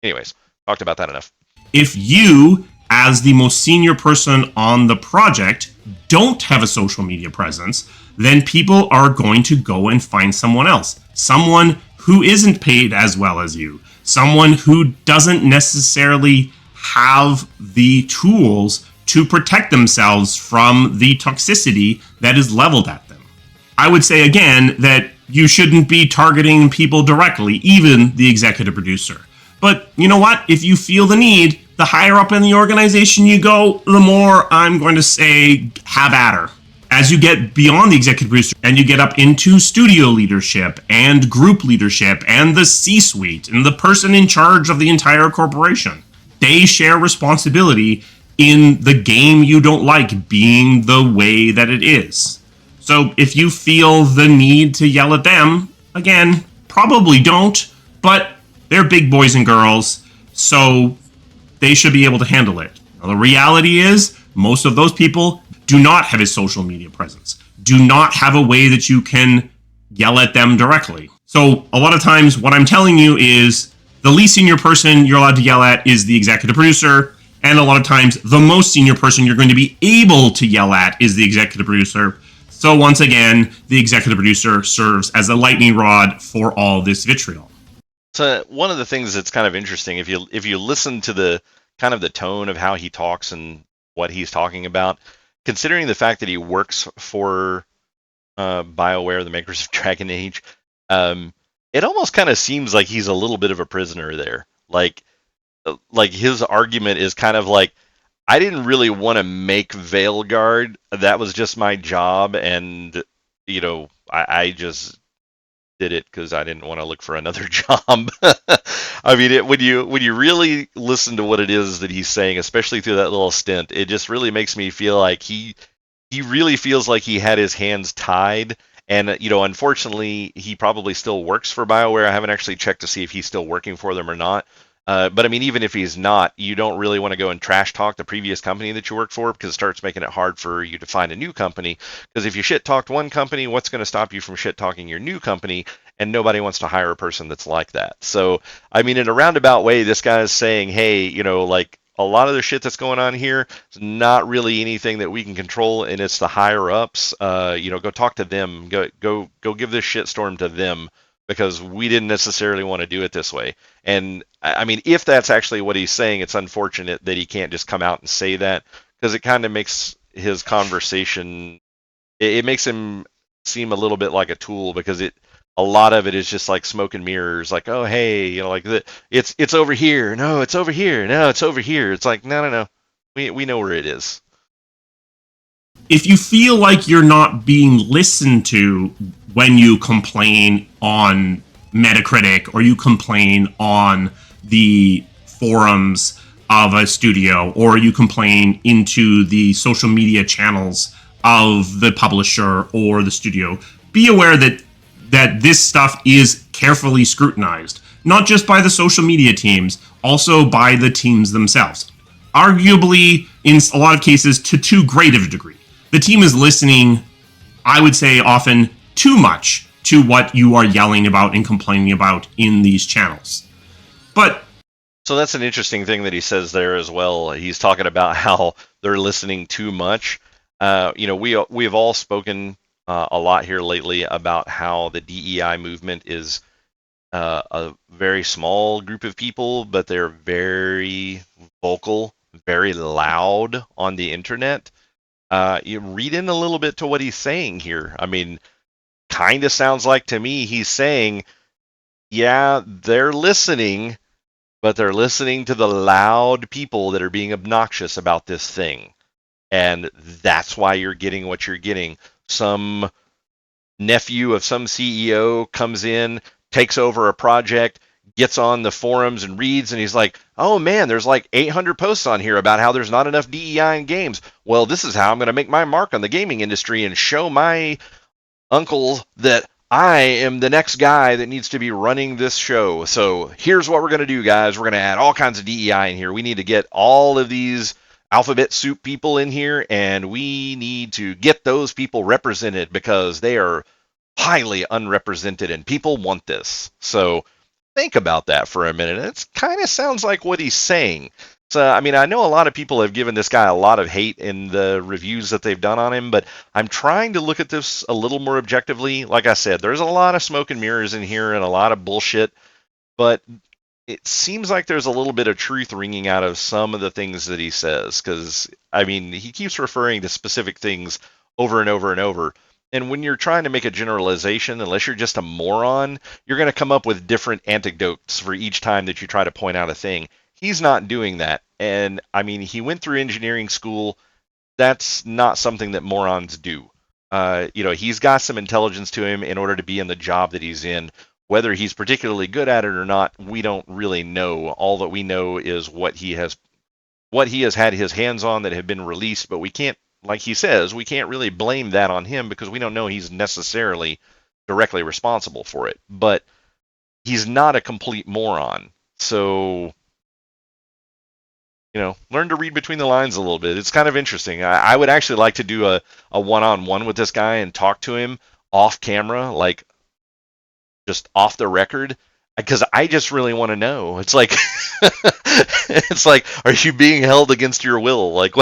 Anyways, talked about that enough. If you, as the most senior person on the project, don't have a social media presence, then people are going to go and find someone else. Someone who isn't paid as well as you. Someone who doesn't necessarily have the tools to protect themselves from the toxicity that is leveled at them. I would say again that you shouldn't be targeting people directly, even the executive producer. But you know what? If you feel the need, the higher up in the organization you go, the more I'm going to say have at her. As you get beyond the executive producer and you get up into studio leadership and group leadership and the C-suite and the person in charge of the entire corporation, they share responsibility in the game you don't like being the way that it is. So if you feel the need to yell at them, again, probably don't, but they're big boys and girls, so they should be able to handle it. Now, the reality is, most of those people do not have a social media presence, do not have a way that you can yell at them directly. So a lot of times what I'm telling you is the least senior person you're allowed to yell at is the executive producer, and a lot of times the most senior person you're going to be able to yell at is the executive producer. So once again, the executive producer serves as a lightning rod for all this vitriol. So one of the things that's kind of interesting, if you listen to the kind of the tone of how he talks and what he's talking about, considering the fact that he works for BioWare, the makers of Dragon Age, it almost kind of seems like he's a little bit of a prisoner there. Like his argument is kind of like, I didn't really want to make Veilguard. That was just my job, and I just did it because I didn't want to look for another job. I mean, when you really listen to what it is that he's saying, especially through that little stint, it just really makes me feel like he really feels like he had his hands tied. And unfortunately, he probably still works for BioWare. I haven't actually checked to see if he's still working for them or not. But I mean, even if he's not, you don't really want to go and trash talk the previous company that you work for because it starts making it hard for you to find a new company. Because if you shit talked one company, what's going to stop you from shit talking your new company? And nobody wants to hire a person that's like that. So, I mean, in a roundabout way, this guy is saying, hey, like a lot of the shit that's going on here is not really anything that we can control, and it's the higher ups. Go talk to them. Go give this shitstorm to them. Because we didn't necessarily want to do it this way. And I mean, if that's actually what he's saying, it's unfortunate that he can't just come out and say that, because it kind of makes his conversation, it makes him seem a little bit like a tool, because a lot of it is just like smoke and mirrors, like, oh, hey, like it's over here. No, it's over here. No, it's over here. It's like, no. We know where it is. If you feel like you're not being listened to when you complain on Metacritic or you complain on the forums of a studio or you complain into the social media channels of the publisher or the studio, be aware that this stuff is carefully scrutinized, not just by the social media teams, also by the teams themselves. Arguably, in a lot of cases, to too great of a degree. The team is listening, I would say, often too much to what you are yelling about and complaining about in these channels. But so that's an interesting thing that he says there as well. He's talking about how they're listening too much. We have all spoken a lot here lately about how the DEI movement is a very small group of people, but they're very vocal, very loud on the internet. You read in a little bit to what he's saying here. I mean, kind of sounds like to me he's saying, yeah, they're listening, but they're listening to the loud people that are being obnoxious about this thing. And that's why you're getting what you're getting. Some nephew of some CEO comes in, takes over a project, gets on the forums and reads, and he's like, oh man, there's like 800 posts on here about how there's not enough DEI in games. Well, this is how I'm going to make my mark on the gaming industry and show my uncle that I am the next guy that needs to be running this show. So here's what we're going to do, guys. We're going to add all kinds of DEI in here. We need to get all of these alphabet soup people in here, and we need to get those people represented because they are highly unrepresented and people want this. So think about that for a minute. It kind of sounds like what he's saying. So, I mean, I know a lot of people have given this guy a lot of hate in the reviews that they've done on him, but I'm trying to look at this a little more objectively. Like I said, there's a lot of smoke and mirrors in here and a lot of bullshit, but it seems like there's a little bit of truth ringing out of some of the things that he says, because, I mean, he keeps referring to specific things over and over and over. And when you're trying to make a generalization, unless you're just a moron, you're going to come up with different anecdotes for each time that you try to point out a thing. He's not doing that. And I mean, he went through engineering school. That's not something that morons do. He's got some intelligence to him in order to be in the job that he's in. Whether he's particularly good at it or not, we don't really know. All that we know is what he has had his hands on that have been released, but we can't, like he says, we can't really blame that on him because we don't know he's necessarily directly responsible for it. But he's not a complete moron. So, learn to read between the lines a little bit. It's kind of interesting. I would actually like to do a one-on-one with this guy and talk to him off camera, like just off the record, because I just really want to know. It's like, are you being held against your will? Like,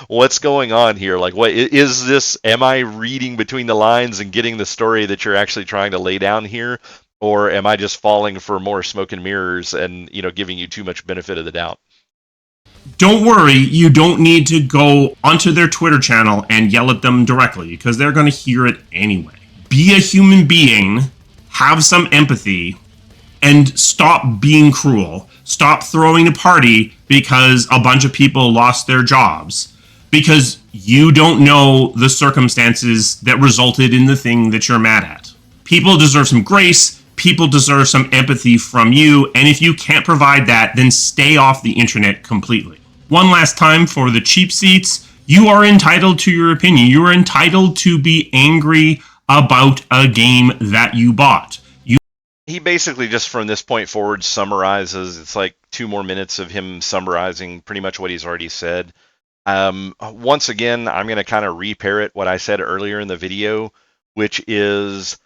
what's going on here? Like, what is this? Am I reading between the lines and getting the story that you're actually trying to lay down here? Or am I just falling for more smoke and mirrors and, giving you too much benefit of the doubt? don't worry, you don't need to go onto their Twitter channel and yell at them directly because they're going to hear it anyway. Be a human being, have some empathy, and stop being cruel. Stop throwing a party because a bunch of people lost their jobs because you don't know the circumstances that resulted in the thing that you're mad at. People deserve some grace. People deserve some empathy from you. And if you can't provide that, then stay off the internet completely. One last time for the cheap seats. You are entitled to your opinion. You are entitled to be angry about a game that you bought. He basically just from this point forward summarizes. It's like 2 more minutes of him summarizing pretty much what he's already said. Once again, I'm going to kind of re-parrot what I said earlier in the video, which is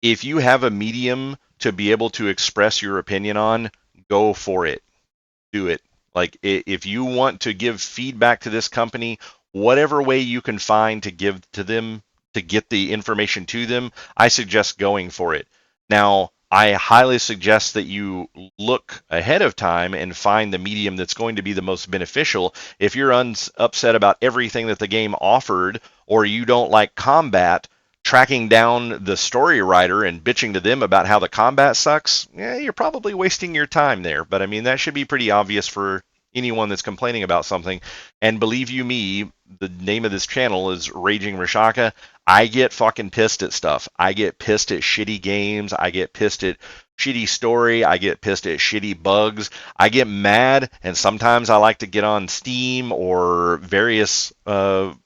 if you have a medium to be able to express your opinion on, go for it. Do it. Like, if you want to give feedback to this company, whatever way you can find to give to them, to get the information to them, I suggest going for it. Now, I highly suggest that you look ahead of time and find the medium that's going to be the most beneficial. If you're upset about everything that the game offered, or you don't like combat, tracking down the story writer and bitching to them about how the combat sucks, you're probably wasting your time there. But I mean, that should be pretty obvious for anyone that's complaining about something. And believe you me, the name of this channel is RagingRashaka. I get fucking pissed at stuff. I get pissed at shitty games. I get pissed at shitty story. I get pissed at shitty bugs. I get mad, and sometimes I like to get on Steam or various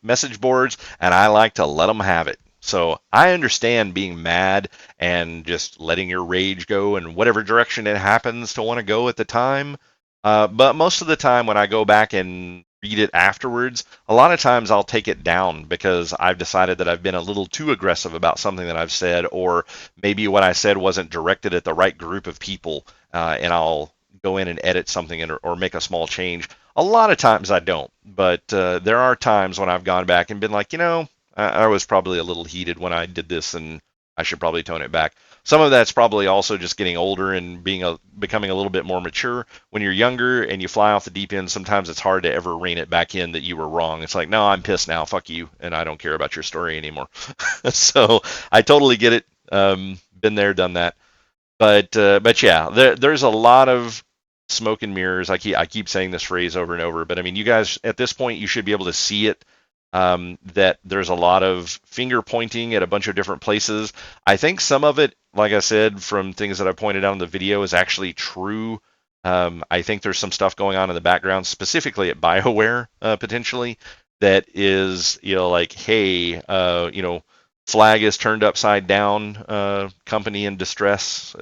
message boards, and I like to let them have it. So I understand being mad and just letting your rage go in whatever direction it happens to want to go at the time. But most of the time, when I go back and read it afterwards, a lot of times I'll take it down because I've decided that I've been a little too aggressive about something that I've said, or maybe what I said wasn't directed at the right group of people, and I'll go in and edit something or make a small change. A lot of times I don't, but there are times when I've gone back and been like, I was probably a little heated when I did this, and I should probably tone it back. Some of that's probably also just getting older and becoming a little bit more mature. When you're younger and you fly off the deep end, sometimes it's hard to ever rein it back in that you were wrong. It's like, no, I'm pissed now. Fuck you, and I don't care about your story anymore. So I totally get it. Been there, done that. But yeah, there's a lot of smoke and mirrors. I keep saying this phrase over and over, but I mean, you guys at this point you should be able to see it. That there's a lot of finger pointing at a bunch of different places. I think some of it, like I said, from things that I pointed out in the video, is actually true. I think there's some stuff going on in the background, specifically at BioWare, potentially, that is, like, hey, flag is turned upside down, company in distress.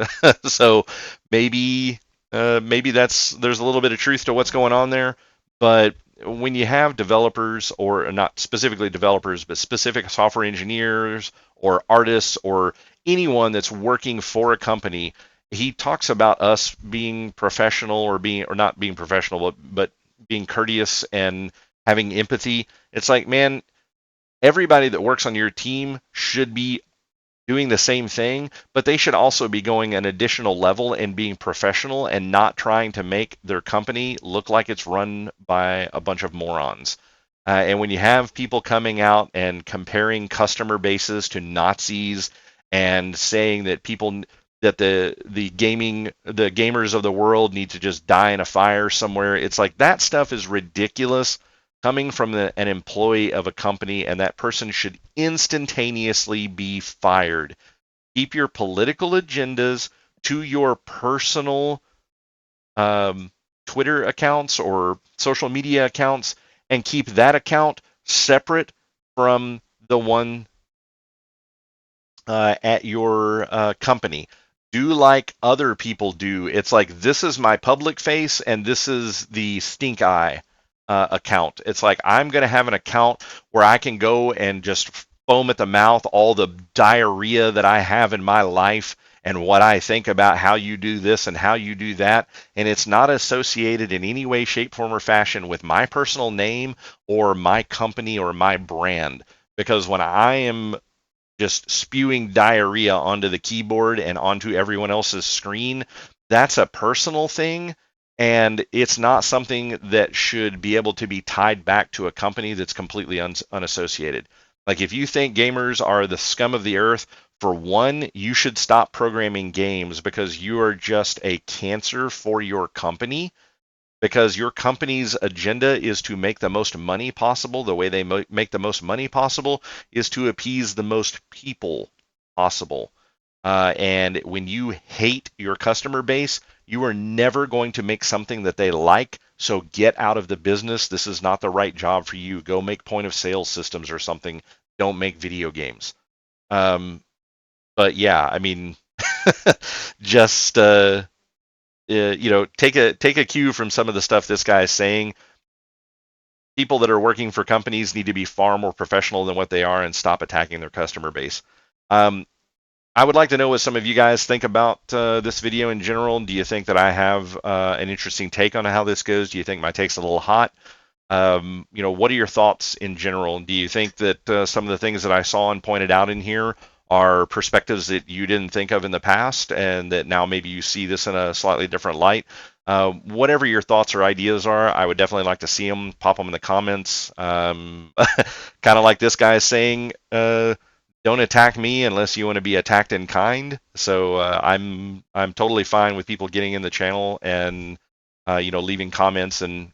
So maybe there's a little bit of truth to what's going on there, but when you have developers, or not specifically developers, but specific software engineers or artists or anyone that's working for a company, he talks about us being professional, or not being professional, but being courteous and having empathy. It's like, man, everybody that works on your team should be doing the same thing, but they should also be going an additional level and being professional and not trying to make their company look like it's run by a bunch of morons. And when you have people coming out and comparing customer bases to Nazis and saying that the gamers of the world need to just die in a fire somewhere, it's like that stuff is ridiculous coming from an employee of a company, and that person should instantaneously be fired. Keep your political agendas to your personal Twitter accounts or social media accounts, and keep that account separate from the one at your company. Do like other people do. It's like, this is my public face and this is the stink eye account. It's like, I'm going to have an account where I can go and just foam at the mouth all the diarrhea that I have in my life and what I think about how you do this and how you do that. And it's not associated in any way, shape, form, or fashion with my personal name or my company or my brand. Because when I am just spewing diarrhea onto the keyboard and onto everyone else's screen, that's a personal thing. And it's not something that should be able to be tied back to a company that's completely unassociated. Like, if you think gamers are the scum of the earth, for one, you should stop programming games, because you are just a cancer for your company, because your company's agenda is to make the most money possible. The way they make the most money possible is to appease the most people possible. And when you hate your customer base, you are never going to make something that they like. So get out of the business. This is not the right job for you. Go make point of sale systems or something. Don't make video games. But yeah, I mean, just take a cue from some of the stuff this guy is saying. People that are working for companies need to be far more professional than what they are and stop attacking their customer base. I would like to know what some of you guys think about this video in general. Do you think that I have an interesting take on how this goes? Do you think my take's a little hot? What are your thoughts in general? Do you think that some of the things that I saw and pointed out in here are perspectives that you didn't think of in the past, and that now maybe you see this in a slightly different light? Whatever your thoughts or ideas are, I would definitely like to see them. Pop them in the comments. Kind of like this guy is saying, don't attack me unless you want to be attacked in kind. So I'm totally fine with people getting in the channel and leaving comments and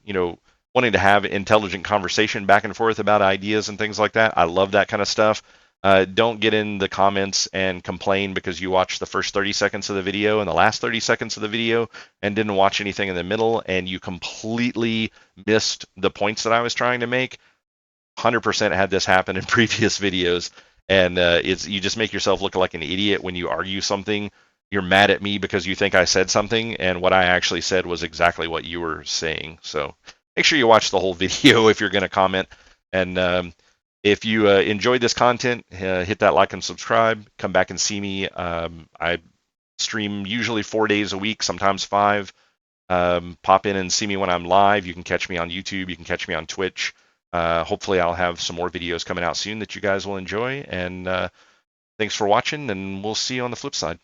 wanting to have intelligent conversation back and forth about ideas and things like that. I love that kind of stuff. Don't get in the comments and complain because you watched the first 30 seconds of the video and the last 30 seconds of the video and didn't watch anything in the middle and you completely missed the points that I was trying to make. 100% had this happen in previous videos, and it's you just make yourself look like an idiot when you argue something. You're mad at me because you think I said something, and what I actually said was exactly what you were saying. So make sure you watch the whole video if you're going to comment. And if you enjoyed this content, hit that like and subscribe. Come back and see me. I stream usually 4 days a week, sometimes five. Pop in and see me when I'm live. You can catch me on YouTube. You can catch me on Twitch. Hopefully, I'll have some more videos coming out soon that you guys will enjoy. And thanks for watching, and we'll see you on the flip side.